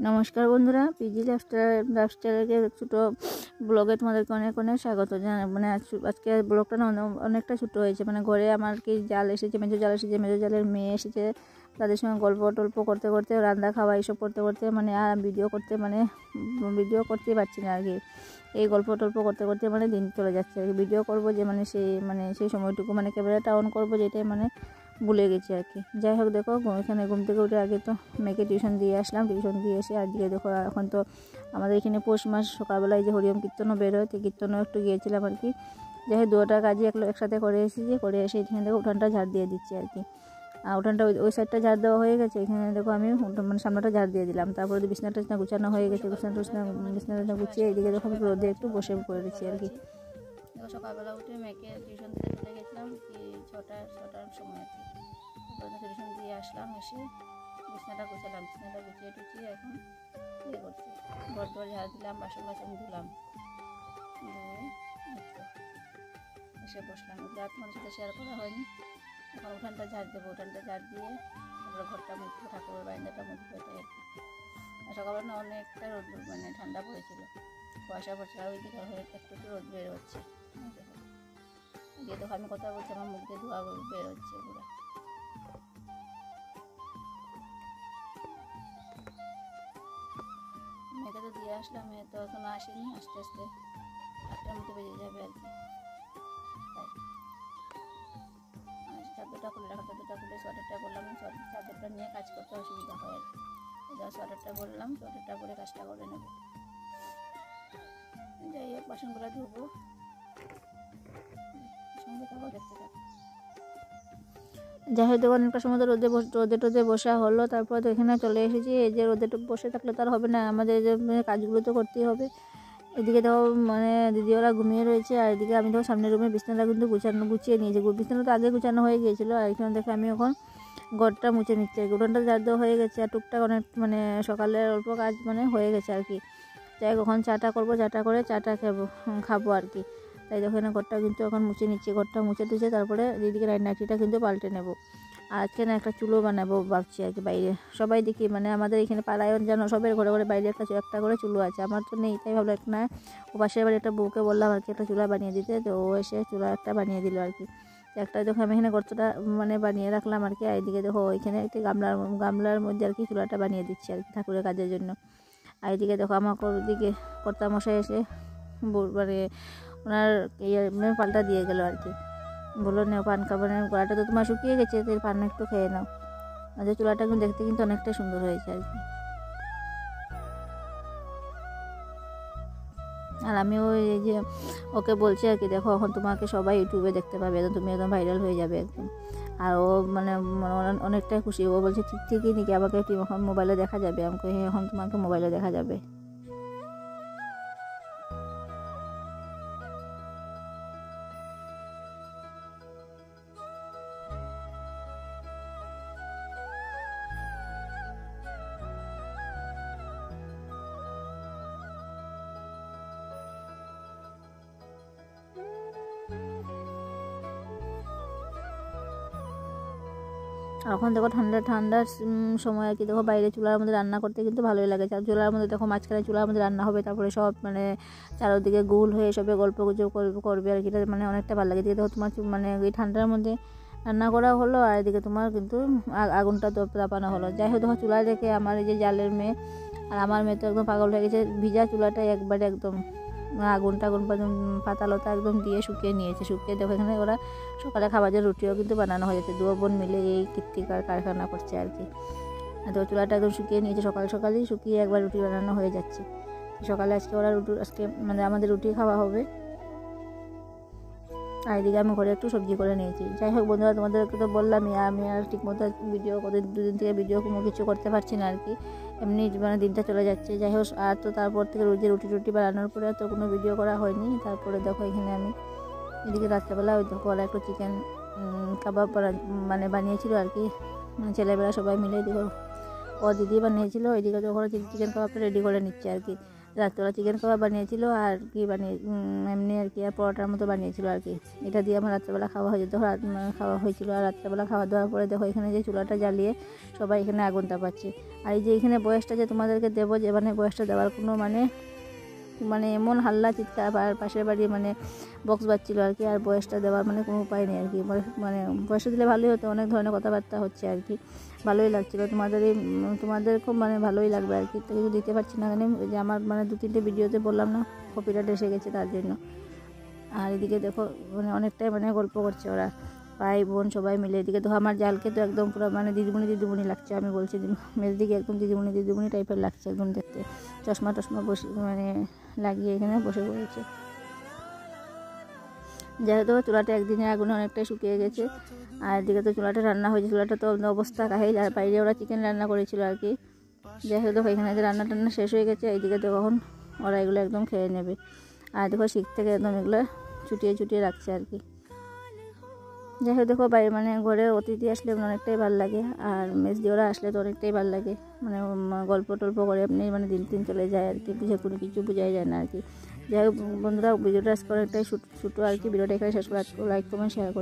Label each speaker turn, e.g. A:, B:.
A: নমস্কার বন্ধুরা, পিজি লাইফস্টাইলের ছোটো ব্লগে তোমাদেরকে অনেক অনেক স্বাগত জানাই। মানে আজকে ব্লগটা না অনেকটা ছোটো হয়েছে। মানে ঘরে আমার কি জাল এসেছে, মেজো জাল এসেছে, মেজো জালের মেয়ে এসেছে, তাদের সঙ্গে গল্প টল্প করতে করতে, রান্না খাওয়া এইসব করতে করতে মানে আর ভিডিও করতেই পারছি না আর কি। এই গল্প টল্প করতে করতে মানে দিন চলে যাচ্ছে আর কি। ভিডিও করবো যে সেই সময়টুকু মানে ক্যামেরাটা অন করবো, যেটাই মানে ভুলে গেছি আর কি। যাই হোক, দেখো এখানে ঘুম থেকে উঠে আগে তো মেয়েকে টিউশন দিয়ে আসলাম। টিউশন দিয়ে এসে আজকে দেখো এখন তো আমাদের এখানে পৌষ মাস, সকালবেলায় যে হরিওম কীর্তনও বের হয়, তো কীর্তনও একটু গিয়েছিলাম আর কি। যাই হোক, দুটা কাজই একসাথে করে এসে এখানে দেখো উঠানটা ঝাড় দিয়ে দিচ্ছি আর কি। আর উঠানটা ওই সাইডটা ঝাড় দেওয়া হয়ে গেছে। এখানে দেখো আমি মানে সামনেটা ঝাড় দিয়ে দিলাম। তারপরে বিছনাটা গুছানো হয়ে গেছে। বিছনাটা গুছিয়ে এদিকে দেখো আমি রোদে একটু বসে পড়েছি আর কি। দেখো সকালবেলা উঠে মেয়েকে টিউশন দিতে চলে গেছিলাম কি ছটার সময় আর কি। টিউশন দিয়ে আসলাম, এসে বিছনাটা গুছালাম। বিছনাটা গুছিয়ে টুচিয়ে এখন ইয়ে করছি, ঘর দর ঝাড় দিলাম, বাসন ধুলাম, এসে বসলাম। যা তোমার সাথে শেয়ার করা হয়নি। এখন উঠানটা ঝাড় দেবো। উঠানটা ঝাড় দিয়ে তারপরে ঘরটা মুছবো, ঠাকুরের বারান্দাটা মুছবো, এটাই আর কি। আর সকালবেলা না অনেকটা রোদ, মানে ঠান্ডা পড়েছিল, কুয়াশা পড়ছে। আর ওইদিকে একটু রোদ বের হচ্ছে। দিয়ে দেখো আমি কথা বলছি, আমার মুখ দিয়ে ধোয়া বের হচ্ছে পুরো। মেয়েকে তো দিয়ে আসলাম, মেয়ে তো এখনো আসেনি। আস্তে আস্তে 8টার মধ্যে বেজে যাবে আর কি। চাদরটা খুলে রাখা, চাদরটা খুলে সোয়েটারটা করলাম। চাদরটা নিয়ে কাজ করতে অসুবিধা হয় আর কি। সোয়েটারটা করলাম, সোয়েটারটা করে কাজটা করে নেব। যাই হোক, বাসনগুলো ধুবো, সঙ্গে থাকো, দেখতে থাকো। যাই হোক, দেখো অনেকটা সময় তো রোদে বসা হলো। তারপর তো এখানে চলে এসেছি। এই যে রোদে বসে থাকলে তার হবে না, আমাদের যে কাজগুলো তো করতেই হবে। এদিকে দেখো মানে দিদি ওরা ঘুমিয়ে রয়েছে, আর এদিকে আমি দেখো সামনের রুমে বিছানাটা কিন্তু গুছিয়ে নিয়েছি। বিছানা তো আগে গুছানো হয়ে গিয়েছিলো। আর এখানে দেখে আমি এখন ঘরটা মুছে নিচ্ছি আর কি। উঠোনটা ঝাড় দেওয়া হয়ে গেছে, আর টুকটাক অনেক মানে সকালের অল্প কাজ মানে হয়ে গেছে আর কি। যাই কখন চাটা করবো, চাটা করে চাটা খাবো আর কি। তাই দেখো এখানে ঘরটা কিন্তু এখন মুছে নিচ্ছি। ঘরটা মুছে টুছে তারপরে দিদিকে নাইটিটা কিন্তু পাল্টে নেবো। আর আজকে না একটা চুলো বানাবো ভাবছি আর কি। বাইরে সবাই দেখি মানে আমাদের এখানে পাড়ায় যেন সবের ঘরে ঘরে বাইরে একটা করে চুলো আছে। আমার তো নেই, তাই ভাবলো না ও পাশের বাড়ি একটা বউকে বললাম আর কি একটা চুলা বানিয়ে দিতে। তো ও এসে চুলা একটা বানিয়ে দিল আর কি। একটা দেখো আমি এখানে গর্তটা মানে বানিয়ে রাখলাম আর কি। আর এদিকে দেখো ওইখানে একটি গামলার মধ্যে আর কি চুলাটা বানিয়ে দিচ্ছি আর কি ঠাকুরের কাজের জন্য। আর এদিকে দেখো আমাকে ওদিকে কর্তামশাই এসে মানে ওনার পাল্টা দিয়ে গেল আর কি। বললো না পান খাবারের গলাটা তো তোমার শুকিয়ে গেছে, তো পান একটু খেয়ে নাও। আর চুলাটা কিন্তু দেখতে কিন্তু অনেকটাই সুন্দর হয়েছে আর কি। আর আমি ওই যে ওকে বলছি আর কি, দেখো এখন তোমাকে সবাই ইউটিউবে দেখতে পাবে, তুমি একদম ভাইরাল হয়ে যাবে একদম। আর ও মানে অনেকটাই খুশি। ও বলছে ঠিকই নাকি, আমাকে এখন মোবাইলে দেখা যাবে? আমাকে এখন তোমাকে মোবাইলে দেখা যাবে। এখন দেখো ঠান্ডার সময় আর কি। দেখো বাইরে চুলার মধ্যে রান্না করতে কিন্তু ভালোই লাগে। চুলার মধ্যে দেখো মাঝখানে চুলার মধ্যে রান্না হবে, তারপরে সব মানে চারোদিকে গুল হয়ে সবে গল্প গুজব করবে আর কি। এটা মানে অনেকটা ভালো লাগে। দেখো তোমার মানে এই ঠান্ডার মধ্যে রান্না করা হলো, আর এদিকে তোমার কিন্তু আগুনটা তাপানো হলো। যাই হোক, দেখো চুলায় রেখে আমার এই যে জালের মেয়ে আর আমার মেয়ে তো একদম পাগল হয়ে গেছে। ভিজা চুলাটাই একবারে একদম আগুন পাতালতা একদম দিয়ে শুকিয়ে নিয়েছে। শুকিয়ে দেখো এখানে ওরা সকালে খাবারের রুটিও কিন্তু বানানো হয়ে যাচ্ছে। 2 বোন মিলে এই কৃত্তিকার কারখানা করছে আর কি। তো চুলাটা একদম শুকিয়ে নিয়েছে, সকালেই শুকিয়ে একবার রুটি বানানো হয়ে যাচ্ছে। সকালে আজকে মানে আমাদের রুটি খাওয়া হবে। আর এদিকে আমি ঘরে একটু সবজি করে নিয়েছি। যাই হোক বন্ধুরা, তোমাদেরকে তো বললামই, আমি আর ঠিকমতো ভিডিও দুদিন থেকে ভিডিও কোনো কিছু করতে পারছি না আর কি। এমনি মানে দিনটা চলে যাচ্ছে। যাই হোক, আর তো তারপর থেকে রুটি বানানোর পরে তো কোনো ভিডিও করা হয়নি। তারপরে দেখো এখানে আমি এদিকে রাত্রেবেলা ওই দেখো ওরা একটু চিকেন কাবাব মানে বানিয়েছিল আর কি। ছেলেবেলা সবাই মিলে দেখো ও দিদি বানিয়েছিল। ওইদিকে তো ওরা চিকেন কাবাবটা রেডি করে নিচ্ছে আর কি। রাত্রেবেলা চিকেন কাবাব বানিয়েছিল আর কি এমনি আর কি আর পরোটার মতো বানিয়েছিল আর কি। এটা দিয়ে আমার রাত্রেবেলা খাওয়া হয়ে যেত, খাওয়া হয়েছিল। আর রাত্রেবেলা খাওয়া দাওয়ার পরে দেখো এখানে যে চুলাটা জ্বালিয়ে সবাই এখানে আগুন তাপাচ্ছে। আর এই যে এখানে বয়সটা যে তোমাদেরকে দেবো, যে মানে বয়সটা দেওয়ার কোনো মানে এমন হাল্লা চিৎকার, আর পাশের বাড়ি মানে বক্স বাজছিল আর কি। আর বয়সটা দেওয়ার মানে কোনো উপায় নেই আর কি। মানে বয়সটা দিলে ভালোই হতো, অনেক ধরনের কথাবার্তা হচ্ছে আর কি, ভালোই লাগছিলো। তোমাদের খুব মানে ভালোই লাগবে আর কি। তো কিছু দিতে পারছি না কেন, যে আমার মানে 2-3টে ভিডিওতে বললাম না কপিরাইট এসে গেছে তার জন্য। আর এদিকে দেখো মানে অনেকটাই মানে গল্প করছে ওরা, ভাই বোন সবাই মিলে। এদিকে তো আমার জালকে তো একদম পুরো মানে দিদিমণি লাগছে, আমি বলছি মেজদিকে একদম দিদিমণি টাইপের লাগছে একদম দেখতে। চশমা বসে মানে লাগিয়ে এখানে বসে পড়েছে। যেহেতু চুলাটা একদিনের আগুনে অনেকটাই শুকিয়ে গেছে। আর এদিকে তো চুলাটা রান্না হয়েছে, চুলাটা তো অবস্থা কাহিল। আর বাইরে ওরা চিকেন রান্না করেছিল আর কি। যেহেতু এখানে যে রান্না শেষ হয়ে গেছে, এইদিকে তো কখন ওরা এগুলো একদম খেয়ে নেবে। আর দেখো শিখ থেকে একদম এগুলো চুটিয়ে রাখছে আর কি। যাই হোক দেখো বাইরে মানে ঘরে অতিথি আসলে অনেকটাই ভালো লাগে, আর মেজদি ওরা আসলে তো অনেকটাই ভালো লাগে। মানে গল্প টল্প করে এমনি মানে দিন চলে যায় আর কি, কোনো কিছু বোঝাই যায় না আর কি। যাই হোক বন্ধুরা, ভিডিওটা আজকে অনেকটাই ছোটো আর কি। ভিডিওটা এখানে শেষ করে, লাইক কমেন্ট শেয়ার করে।